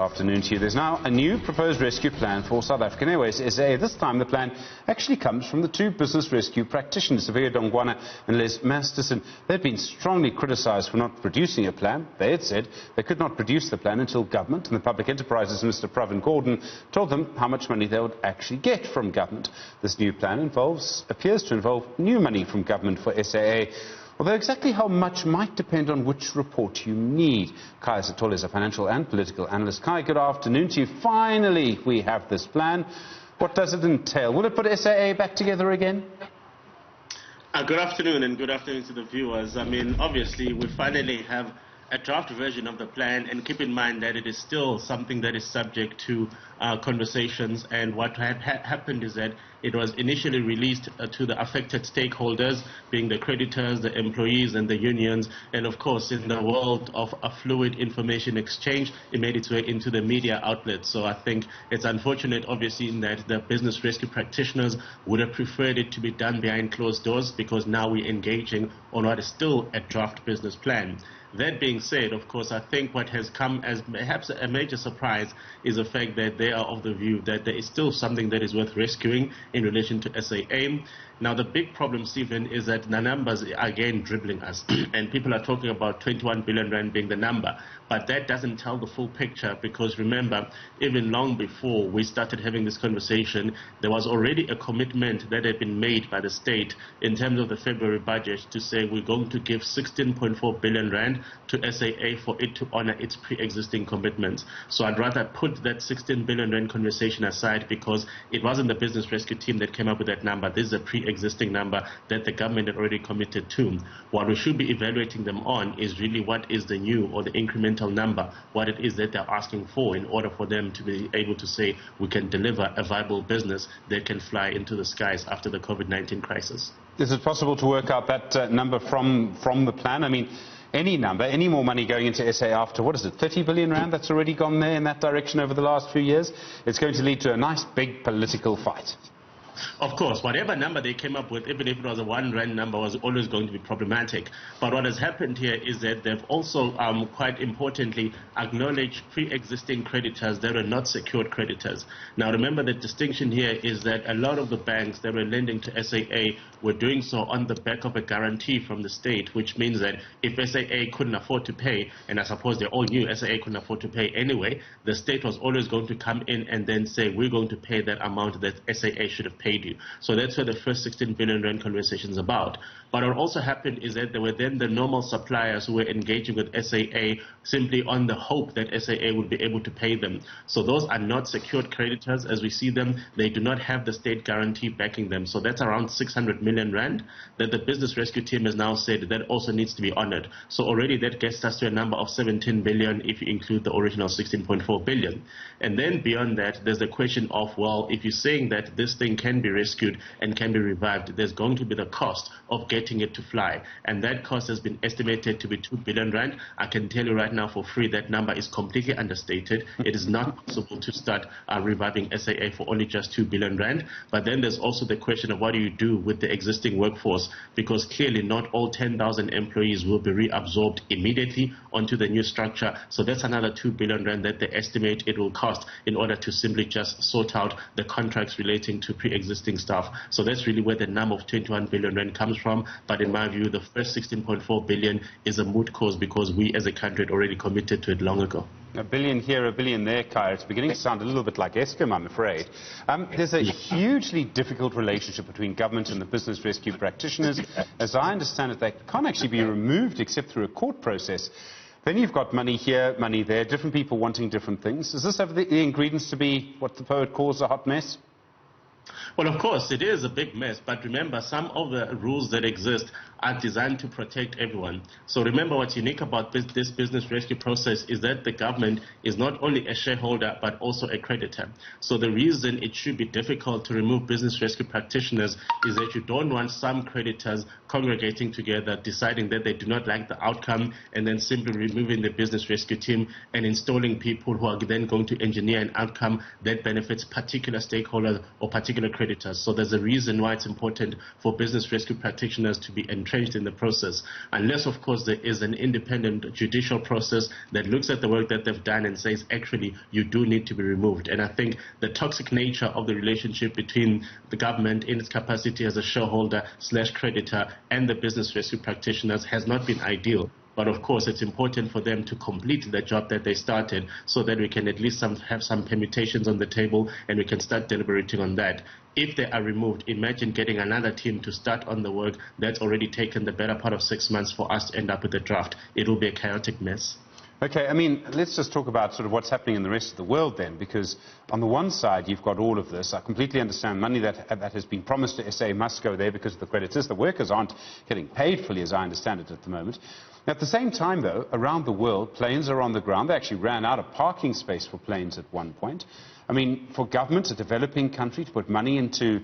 afternoon to you. There's now a new proposed rescue plan for South African Airways SAA. This time the plan actually comes from the two business rescue practitioners, Savia Dongwana and Les Masterson. They'd been strongly criticised for not producing a plan. They had said they could not produce the plan until government and the Public Enterprises Minister Pravin Gordhan told them how much money they would actually get from government. This new plan appears to involve new money from government for SAA. Although exactly how much might depend on which report you need. Khaya Sithole is a financial and political analyst. Khaya, good afternoon to you. Finally, we have this plan. What does it entail? Will it put SAA back together again? Good afternoon, and good afternoon to the viewers. I mean, obviously, we finally have a draft version of the plan, and keep in mind that it is still something that is subject to conversations. And what happened is that it was initially released to the affected stakeholders, being the creditors, the employees, and the unions. And of course, in the world of a fluid information exchange, it made its way into the media outlets. So I think it's unfortunate, obviously, in that the business rescue practitioners would have preferred it to be done behind closed doors, because now we're engaging on what is still a draft business plan. That being said, of course, I think what has come as perhaps a major surprise is the fact that they are of the view that there is still something that is worth rescuing in relation to SAA. Now, the big problem, Stephen, is that the numbers are again dribbling us. And people are talking about 21 billion rand being the number. But that doesn't tell the full picture, because remember, even long before we started having this conversation, there was already a commitment that had been made by the state in terms of the February budget to say we're going to give 16.4 billion rand to SAA for it to honor its pre-existing commitments. So I'd rather put that 16 billion rand conversation aside, because it wasn't the business rescue team that came up with that number. This is a pre-existing number that the government had already committed to. What we should be evaluating them on is really what is the new or the incremental number, what it is that they're asking for in order for them to be able to say we can deliver a viable business that can fly into the skies after the COVID-19 crisis. Is it possible to work out that number from the plan? I mean, any number, any more money going into SA after, what is it, 30 billion rand that's already gone there in that direction over the last few years? It's going to lead to a nice big political fight. Of course, whatever number they came up with, even if it was a 1 rand number, was always going to be problematic. But what has happened here is that they've also, quite importantly, acknowledged pre-existing creditors that are not secured creditors. Now, remember, the distinction here is that a lot of the banks that were lending to SAA were doing so on the back of a guarantee from the state, which means that if SAA couldn't afford to pay, and I suppose they all knew SAA couldn't afford to pay anyway, the state was always going to come in and then say, we're going to pay that amount that SAA should have paid you. So that's where the first 16 billion rand conversation is about. But what also happened is that there were then the normal suppliers who were engaging with SAA simply on the hope that SAA would be able to pay them. So those are not secured creditors as we see them. They do not have the state guarantee backing them. So that's around 600 million rand that the business rescue team has now said that also needs to be honored. So already that gets us to a number of 17 billion if you include the original 16.4 billion. And then beyond that, there's the question of, well, if you're saying that this thing can be rescued and can be revived, there's going to be the cost of getting it to fly. And that cost has been estimated to be 2 billion rand. I can tell you right now for free that number is completely understated. It is not possible to start reviving SAA for only just 2 billion rand. But then there's also the question of what do you do with the existing workforce, because clearly not all 10,000 employees will be reabsorbed immediately onto the new structure. So that's another 2 billion rand that they estimate it will cost in order to simply just sort out the contracts relating to pre-existing staff. So that's really where the number of 21 billion rand comes from. But in my view, the first 16.4 billion is a moot cause, because we as a country had already committed to it long ago. A billion here, a billion there, Khaya. It's beginning to sound a little bit like Eskom, I'm afraid. There's a hugely difficult relationship between government and the business rescue practitioners. As I understand it, they can't actually be removed except through a court process. Then you've got money here, money there, different people wanting different things. Does this have the ingredients to be what the poet calls a hot mess? Well, of course, it is a big mess, but remember, some of the rules that exist are designed to protect everyone. So remember, what's unique about this business rescue process is that the government is not only a shareholder, but also a creditor. So the reason it should be difficult to remove business rescue practitioners is that you don't want some creditors congregating together, deciding that they do not like the outcome, and then simply removing the business rescue team and installing people who are then going to engineer an outcome that benefits particular stakeholders or particular creditors. So there's a reason why it's important for business rescue practitioners to be entrenched in the process, unless, of course, there is an independent judicial process that looks at the work that they've done and says, actually, you do need to be removed. And I think the toxic nature of the relationship between the government in its capacity as a shareholder/creditor and the business rescue practitioners has not been ideal. But of course, it's important for them to complete the job that they started so that we can at least have some permutations on the table and we can start deliberating on that. If they are removed, imagine getting another team to start on the work that's already taken the better part of 6 months for us to end up with a draft. It will be a chaotic mess. Okay, I mean, let's just talk about sort of what's happening in the rest of the world then, because on the one side, you've got all of this. I completely understand money that has been promised to SAA must go there because of the creditors. The workers aren't getting paid fully, as I understand it, at the moment. At the same time, though, around the world, planes are on the ground. They actually ran out of parking space for planes at one point. I mean, for governments, a developing country, to put money into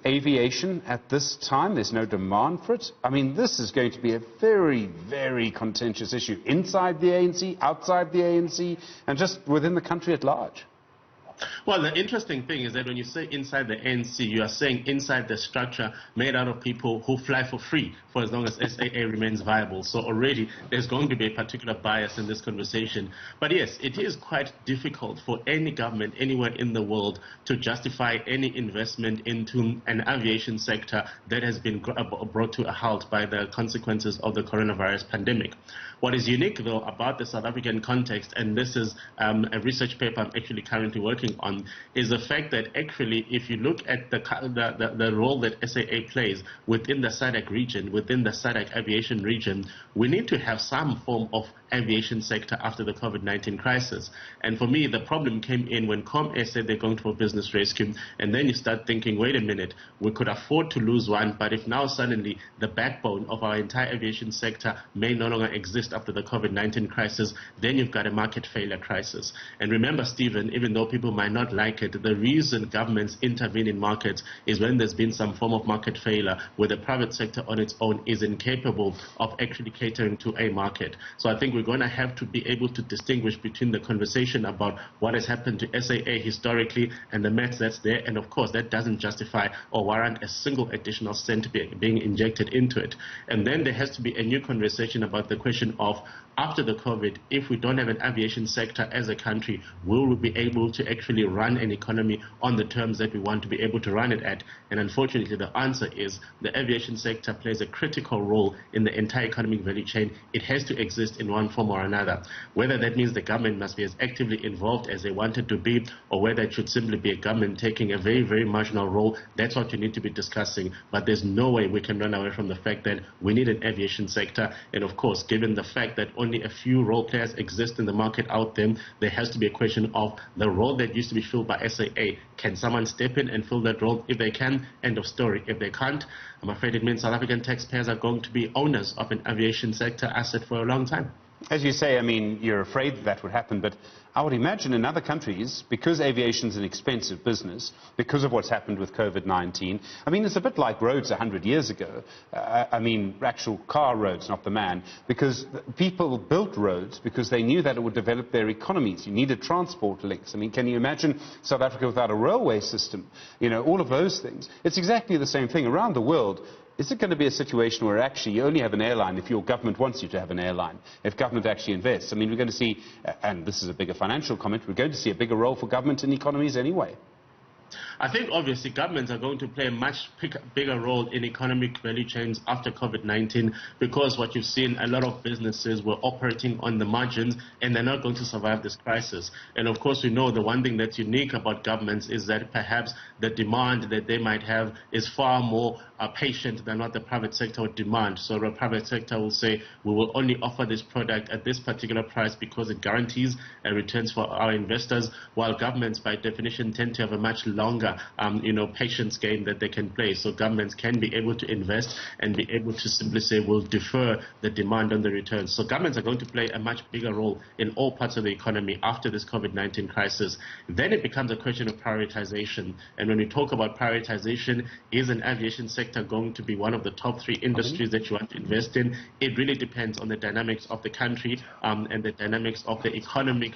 aviation at this time, there's no demand for it. I mean, this is going to be a very, very contentious issue inside the ANC, outside the ANC, and just within the country at large. Well, the interesting thing is that when you say inside the ANC, you are saying inside the structure made out of people who fly for free for as long as SAA remains viable. So already there's going to be a particular bias in this conversation. But yes, it is quite difficult for any government anywhere in the world to justify any investment into an aviation sector that has been brought to a halt by the consequences of the coronavirus pandemic. What is unique, though, about the South African context, and this is a research paper I'm actually currently working on, is the fact that actually if you look at the role that SAA plays within the SADC region, within the SADC aviation region, we need to have some form of aviation sector after the COVID-19 crisis. And for me, the problem came in when ComAir said they're going for business rescue, and then you start thinking, wait a minute, we could afford to lose one, but if now suddenly the backbone of our entire aviation sector may no longer exist after the COVID-19 crisis, then you've got a market failure crisis. And remember, Stephen, even though people might not like it, the reason governments intervene in markets is when there's been some form of market failure where the private sector on its own is incapable of actually catering to a market. So I think we're going to have to be able to distinguish between the conversation about what has happened to SAA historically and the maths that's there, and of course that doesn't justify or warrant a single additional cent being injected into it. And then there has to be a new conversation about the question of, after the COVID, if we don't have an aviation sector as a country, will we be able to actually run an economy on the terms that we want to be able to run it at? And unfortunately, the answer is the aviation sector plays a critical role in the entire economic value chain. It has to exist in one form or another. Whether that means the government must be as actively involved as they wanted to be, or whether it should simply be a government taking a very, very marginal role, that's what you need to be discussing. But there's no way we can run away from the fact that we need an aviation sector. And of course, given the fact that only a few role players exist in the market out there, there has to be a question of the role that used to be filled by SAA. Can someone step in and fill that role? If they can, end of story. If they can't, I'm afraid it means South African taxpayers are going to be owners of an aviation sector asset for a long time. As you say, I mean, you're afraid that would happen, but I would imagine in other countries, because aviation's an expensive business, because of what's happened with COVID-19, I mean, it's a bit like roads 100 years ago. I mean, actual car roads, not the man, because people built roads because they knew that it would develop their economies. You needed transport links. I mean, can you imagine South Africa without a railway system? You know, all of those things. It's exactly the same thing around the world. Is it going to be a situation where actually you only have an airline if your government wants you to have an airline, if government actually invests? I mean, we're going to see, and this is a bigger financial comment, we're going to see a bigger role for government in economies anyway. I think obviously governments are going to play a much bigger role in economic value chains after COVID-19, because what you've seen, a lot of businesses were operating on the margins and they're not going to survive this crisis. And of course, we know the one thing that's unique about governments is that perhaps the demand that they might have is far more patient than what the private sector would demand. So the private sector will say, we will only offer this product at this particular price because it guarantees returns for our investors, while governments by definition tend to have a much longer patience game that they can play. So governments can be able to invest and be able to simply say, we'll defer the demand on the returns. So governments are going to play a much bigger role in all parts of the economy after this COVID-19 crisis. Then it becomes a question of prioritization. And when we talk about prioritization, is an aviation sector going to be one of the top 3 industries that you want to invest in? It really depends on the dynamics of the country and the dynamics of the economic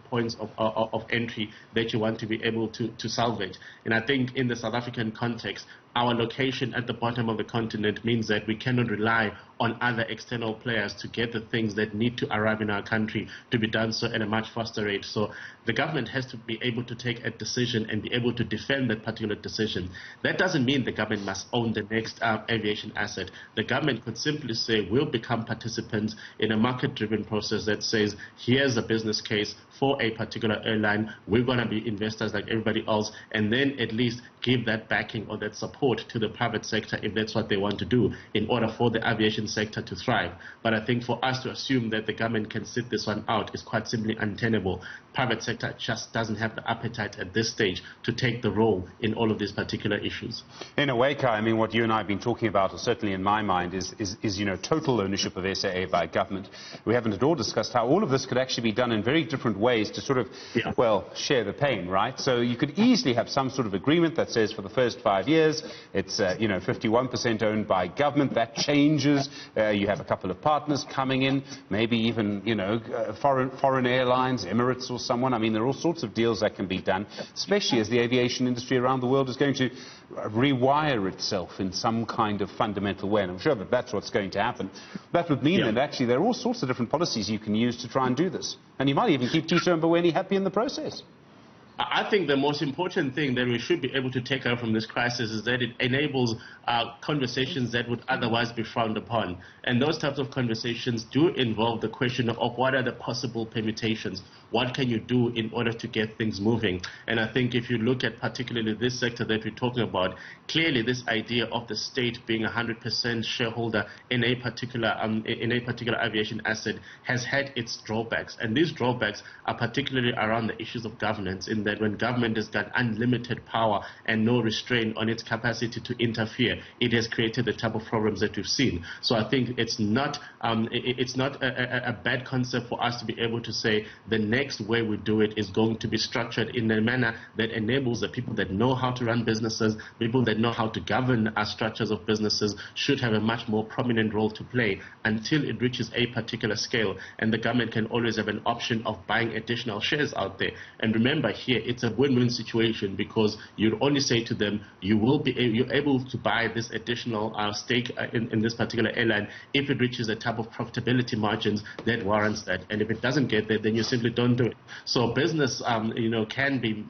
points of entry that you want to be able to salvage. And I think in the South African context, our location at the bottom of the continent means that we cannot rely on other external players to get the things that need to arrive in our country to be done so at a much faster rate. So the government has to be able to take a decision and be able to defend that particular decision. That doesn't mean the government must own the next aviation asset. The government could simply say, we'll become participants in a market-driven process that says, here's a business case for a particular airline. We're going to be investors like everybody else, and then at least give that backing or that support to the private sector if that's what they want to do in order for the aviation sector to thrive. But I think for us to assume that the government can sit this one out is quite simply untenable. Private sector just doesn't have the appetite at this stage to take the role in all of these particular issues. In a way, Khaya, I mean, what you and I have been talking about, or certainly in my mind, is total ownership of SAA by government. We haven't at all discussed how all of this could actually be done in very different ways to sort of, share the pain, right? So you could easily have some sort of agreement that says for the first 5 years, it's, 51% owned by government. That changes. You have a couple of partners coming in, maybe even, foreign airlines, Emirates or someone. I mean, there are all sorts of deals that can be done, especially as the aviation industry around the world is going to rewire itself in some kind of fundamental way. And I'm sure that that's what's going to happen. That would mean that actually there are all sorts of different policies you can use to try and do this. And you might even keep Tito and Mboweni happy in the process. I think the most important thing that we should be able to take out from this crisis is that it enables conversations that would otherwise be frowned upon. And those types of conversations do involve the question of what are the possible permutations? What can you do in order to get things moving? And I think if you look at particularly this sector that we're talking about, clearly this idea of the state being 100% shareholder in a particular aviation asset has had its drawbacks. And these drawbacks are particularly around the issues of governance, in that when government has got unlimited power and no restraint on its capacity to interfere, it has created the type of problems that we've seen. So I think it's not a bad concept for us to be able to say the next way we do it is going to be structured in a manner that enables the people that know how to run businesses, people that know how to govern our structures of businesses should have a much more prominent role to play until it reaches a particular scale. And the government can always have an option of buying additional shares out there. And remember here, it's a win-win situation, because you'd only say to them, you're able to buy this additional stake in this particular airline if it reaches a type of profitability margins that warrants that. And if it doesn't get there, then you simply don't do it. So business, can be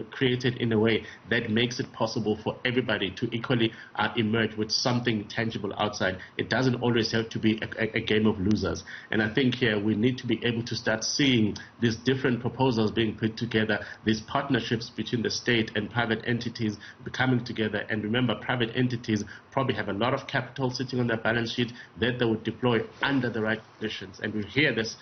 created in a way that makes it possible for everybody to equally emerge with something tangible outside. It doesn't always have to be a game of losers. And I think here we need to be able to start seeing these different proposals being put together, these partnerships between the state and private entities coming together. And remember, private entities probably have a lot of capital sitting on their balance sheet that they would deploy under the right conditions. And we hear this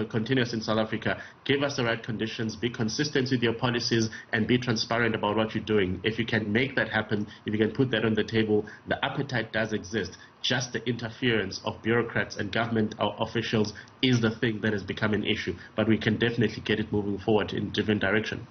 continuous in South Africa. Give us the right conditions, be consistent with your policies, and be transparent about what you're doing. If you can make that happen, if you can put that on the table, the appetite does exist. Just the interference of bureaucrats and government officials is the thing that has become an issue. But we can definitely get it moving forward in a different direction.